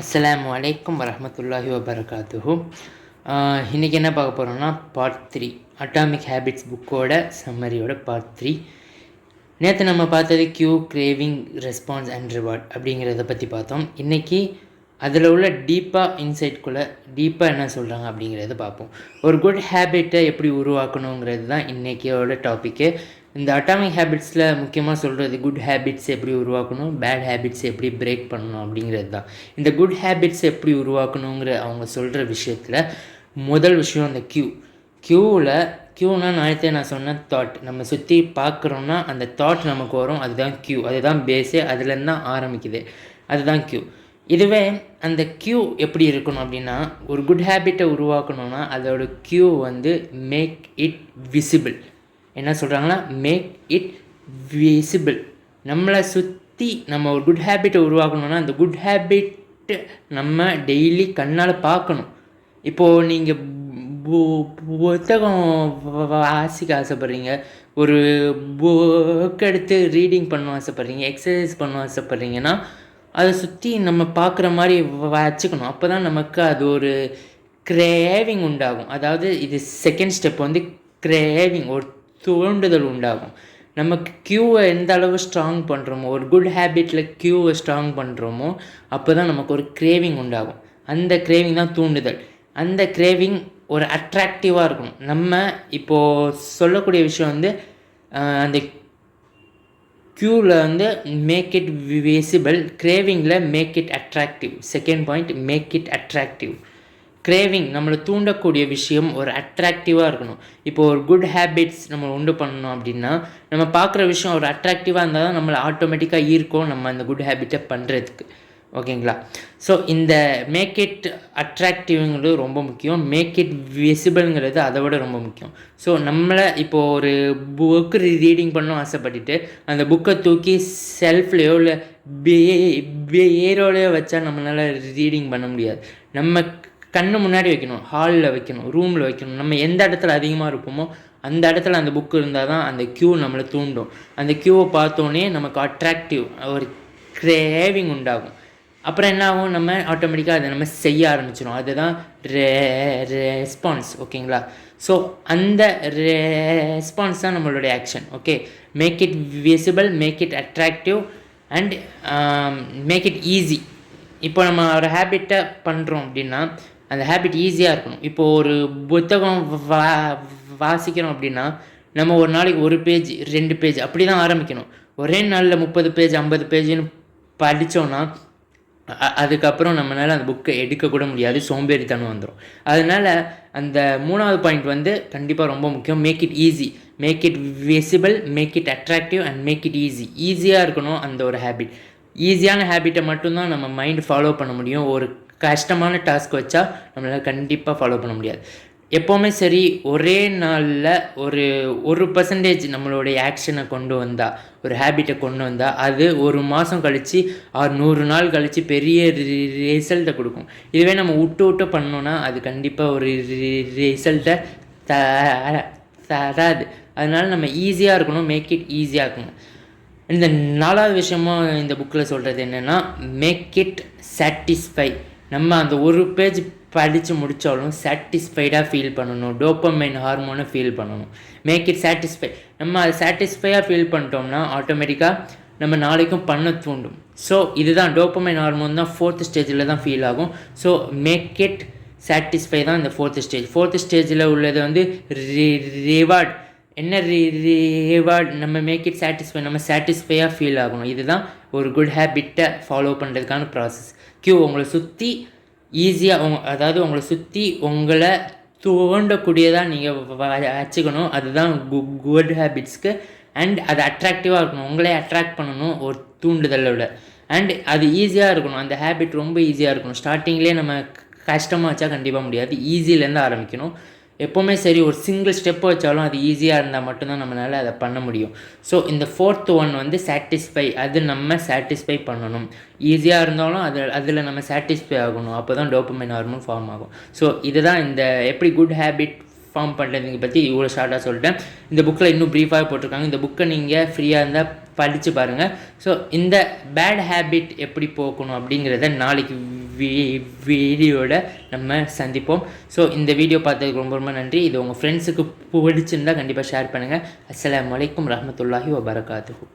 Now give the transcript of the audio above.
அஸ்ஸலாமு அலைக்கும் வரஹ்மத்துல்லாஹி வபரகாத்துஹு. இன்றைக்கி என்ன பார்க்க போகிறோம்னா பார்ட் 3 அட்டாமிக் ஹேபிட்ஸ் புக்கோட சம்மரியோட பார்ட் 3. நேற்று நம்ம பார்த்தது cue, craving, response and reward அப்படிங்கிறத பற்றி பார்த்தோம். இன்றைக்கி அதில் உள்ள டீப்பாக என்ன சொல்கிறாங்க அப்படிங்கிறத பார்ப்போம். ஒரு குட் ஹேபிட்டை எப்படி உருவாக்கணுங்கிறது தான் இன்றைக்கியோட டாப்பிக்கு. இந்த அட்டாமிக் ஹேபிட்ஸில் முக்கியமாக சொல்கிறது குட் ஹேபிட்ஸ் எப்படி உருவாக்கணும், பேட் ஹேபிட்ஸ் எப்படி பிரேக் பண்ணணும் அப்படிங்கிறது தான். இந்த குட் ஹேபிட்ஸ் எப்படி உருவாக்கணுங்கிற அவங்க சொல்கிற விஷயத்தில் முதல் விஷயம் அந்த க்யூனா நான் சொன்ன தாட். நம்ம சுற்றி பார்க்குறோன்னா அந்த தாட் நமக்கு வரும், அதுதான் க்யூ, அதுதான் பேஸே, அதுலேருந்து தான் ஆரம்பிக்குது, அதுதான் க்யூ. இதுவே அந்த க்யூ எப்படி இருக்கணும் அப்படின்னா, ஒரு குட் ஹேபிட்டை உருவாக்கணும்னா அதோட க்யூ வந்து மேக் இட் விசிபிள். என்ன சொல்கிறாங்கன்னா, மேக் இட் விசிபிள். நம்மளை சுற்றி நம்ம ஒரு குட் ஹேபிட்டை உருவாக்கணும்னா அந்த குட் ஹேபிட்டு நம்ம டெய்லி கண்ணால் பார்க்கணும். இப்போது நீங்கள் புத்தகம் வாசிக்க ஆசைப்பட்றீங்க, ஒரு புக் எடுத்து ரீடிங் பண்ண ஆசைப்பட்றீங்க, எக்ஸசைஸ் பண்ண ஆசைப்பட்றீங்கன்னா அதை சுற்றி நம்ம பார்க்குற மாதிரி வச்சுக்கணும். அப்போ தான் நமக்கு அது ஒரு கிரேவிங் உண்டாகும். அதாவது இது செகண்ட் ஸ்டெப் வந்து கிரேவிங், ஒரு தூண்டுதல் உண்டாகும். நமக்கு க்யூவை எந்த அளவு ஸ்ட்ராங் பண்ணுறோமோ, ஒரு குட் ஹேபிட்டில் க்யூவை ஸ்ட்ராங் பண்ணுறோமோ அப்போ தான் நமக்கு ஒரு கிரேவிங் உண்டாகும். அந்த கிரேவிங் தான் தூண்டுதல். அந்த கிரேவிங் ஒரு அட்ராக்டிவாக இருக்கணும். நம்ம இப்போது சொல்லக்கூடிய விஷயம் வந்து அந்த க்யூவில் வந்து மேக் இட் விசிபிள், கிரேவிங்கில் make it attractive. Second point, make it attractive. Craving நம்மளை தூண்டக்கூடிய விஷயம் ஒரு அட்ராக்டிவாக இருக்கணும். இப்போது ஒரு குட் ஹேபிட்ஸ் நம்ம உண்டு பண்ணணும் அப்படின்னா நம்ம பார்க்குற விஷயம் ஒரு அட்ராக்டிவாக இருந்தால் தான் நம்மளை ஆட்டோமேட்டிக்காக ஈர்க்கும் நம்ம அந்த குட் ஹேபிட்டை பண்ணுறதுக்கு. ஓகேங்களா? ஸோ இந்த மேக் இட் அட்ராக்டிவ்ங்கிறது ரொம்ப முக்கியம், மேக் இட் விசிபிள்ங்கிறது அதை விட ரொம்ப முக்கியம். ஸோ நம்மளை இப்போது ஒரு புக்கு ரீடிங் பண்ணணும் ஆசைப்பட்டுட்டு அந்த புக்கை தூக்கி செல்ஃப்லேயோ இல்லை பேரோலையோ வச்சா நம்மளால் ரீடிங் பண்ண முடியாது. நம்ம கண்ணு முன்னாடி வைக்கணும், ஹாலில் வைக்கணும், ரூமில் வைக்கணும். நம்ம எந்த இடத்துல அதிகமாக இருப்போமோ அந்த இடத்துல அந்த புக்கு இருந்தால் தான் அந்த க்யூ நம்மளை தூண்டும். அந்த க்யூவை பார்த்தோன்னே நமக்கு அட்ராக்டிவ் ஒரு கிரேவிங் உண்டாகும். அப்புறம் என்ன ஆகும், நம்ம ஆட்டோமேட்டிக்காக அதை நம்ம செய்ய ஆரம்பிச்சிடும். அதுதான் ரெஸ்பான்ஸ். ஓகேங்களா? ஸோ அந்த ரெஸ்பான்ஸ் தான் நம்மளுடைய action. Okay, make it visible, make it attractive and make it easy. இப்போ நம்ம ஒரு ஹேபிட்டை பண்ணுறோம் அப்படின்னா அந்த ஹேபிட் ஈஸியாக இருக்கணும். இப்போது ஒரு புத்தகம் வாசிக்கிறோம் அப்படின்னா நம்ம ஒரு நாளைக்கு 1 பேஜ் 2 பேஜ் அப்படி தான் ஆரம்பிக்கணும். ஒரே நாளில் 30 பேஜ் 50 பேஜ்னு படித்தோன்னா அதுக்கப்புறம் நம்மளால் அந்த புக்கை எடுக்கக்கூட முடியாது, சோம்பேறித்தனம் வந்துடும். அதனால் அந்த 3வது பாயிண்ட் வந்து கண்டிப்பாக ரொம்ப முக்கியம். Make it easy, make it visible, make it attractive and make it easy. ஈஸியாக இருக்கணும் அந்த ஒரு ஹேபிட். ஈஸியான ஹேபிட்டை மட்டும்தான் நம்ம மைண்ட் ஃபாலோ பண்ண முடியும். ஒரு கஷ்டமான டாஸ்க் வச்சா நம்மளால் கண்டிப்பாக ஃபாலோ பண்ண முடியாது. எப்போவுமே சரி, ஒரே நாளில் ஒரு பர்சன்டேஜ் நம்மளுடைய ஆக்ஷனை கொண்டு வந்தால், ஒரு ஹேபிட்டை கொண்டு வந்தால் அது 1 மாதம் கழித்து 100 நாள் கழித்து பெரிய ரிசல்ட்டை கொடுக்கும். இதுவே நம்ம விட்டு பண்ணோன்னா அது கண்டிப்பாக ஒரு ரிசல்ட்டை தராது. அதனால் நம்ம ஈஸியாக இருக்கணும், மேக் இட் ஈஸியாக இருக்கணும். இந்த 4வது விஷயமும் இந்த புக்கில் சொல்கிறது என்னென்னா, மேக் இட் சாட்டிஸ்ஃபை. நம்ம அந்த 1 பேஜ் படித்து முடித்தாலும் சாட்டிஸ்ஃபைடாக ஃபீல் பண்ணணும், டோப்பமைன் ஹார்மோனை ஃபீல் பண்ணணும். Make it satisfy. நம்ம அதை சாட்டிஸ்ஃபையாக ஃபீல் பண்ணிட்டோம்னா ஆட்டோமேட்டிக்காக நம்ம நாளைக்கும் பண்ண தூண்டும். ஸோ இதுதான் டோப்பமைன் ஹார்மோன் தான் 4th ஸ்டேஜில் தான் ஃபீல் ஆகும். ஸோ மேக் இட் சாட்டிஸ்ஃபை தான் இந்த 4th ஸ்டேஜ். 4th ஸ்டேஜில் உள்ளது வந்து ரிவார்ட். என்ன ரிவார்ட்? நம்ம மேக் இட் சாட்டிஸ்ஃபை, நம்ம சாட்டிஸ்ஃபையாக ஃபீல் ஆகணும். இதுதான் ஒரு குட் ஹேபிட்டை ஃபாலோ பண்ணுறதுக்கான ப்ராசஸ். உங்களை சுற்றி ஈஸியாக அதாவது உங்களை சுற்றி உங்களை தோண்டக்கூடியதாக நீங்கள் வச்சுக்கணும். அதுதான் குட் ஹேபிட்ஸ்க்கு. அண்ட் அது அட்ராக்டிவாக இருக்கணும், உங்களே அட்ராக்ட் பண்ணணும் ஒரு தூண்டுதலோட. அண்ட் அது ஈஸியாக இருக்கணும், அந்த ஹேபிட் ரொம்ப ஈஸியாக இருக்கணும். ஸ்டார்டிங்லேயே நம்ம கஷ்டமாக வச்சா கண்டிப்பாக முடியாது, ஈஸியிலேருந்து ஆரம்பிக்கணும். எப்போவுமே சரி, ஒரு சிங்கிள் ஸ்டெப் வச்சாலும் அது ஈஸியாக இருந்தால் மட்டும்தான் நம்மளால் அதை பண்ண முடியும். ஸோ இந்த 4th ஒன் வந்து சாட்டிஸ்ஃபை. அது நம்ம சாட்டிஸ்ஃபை பண்ணணும். ஈஸியாக இருந்தாலும் அதில் நம்ம சாட்டிஸ்ஃபை ஆகணும். அப்போ தான் டோப்பமைன் ஹார்மோன் ஃபார்ம் ஆகும். ஸோ இதுதான் இந்த எப்படி குட் ஹேபிட் ஃபார்ம் பண்ணுறதுங்க பற்றி இவ்வளோ ஷார்ட்டாக சொல்லிட்டேன். இந்த புக்கில் இன்னும் ப்ரீஃபாக போட்டிருக்காங்க. இந்த புக்கை நீங்கள் ஃப்ரீயாக இருந்தால் படித்து பாருங்கள். ஸோ இந்த பேட் ஹேபிட் எப்படி போக்கணும் அப்படிங்கிறத நாளைக்கு வீடியோட நம்ம சந்திப்போம். ஸோ இந்த வீடியோ பார்த்ததுக்கு ரொம்ப ரொம்ப நன்றி. இது உங்கள் ஃப்ரெண்ட்ஸுக்கு பிடிச்சிருந்தால் கண்டிப்பாக ஷேர் பண்ணுங்கள். அஸ்ஸலாமு அலைக்கும் ரஹ்மத்துல்லாஹி வபரகாத்துஹு.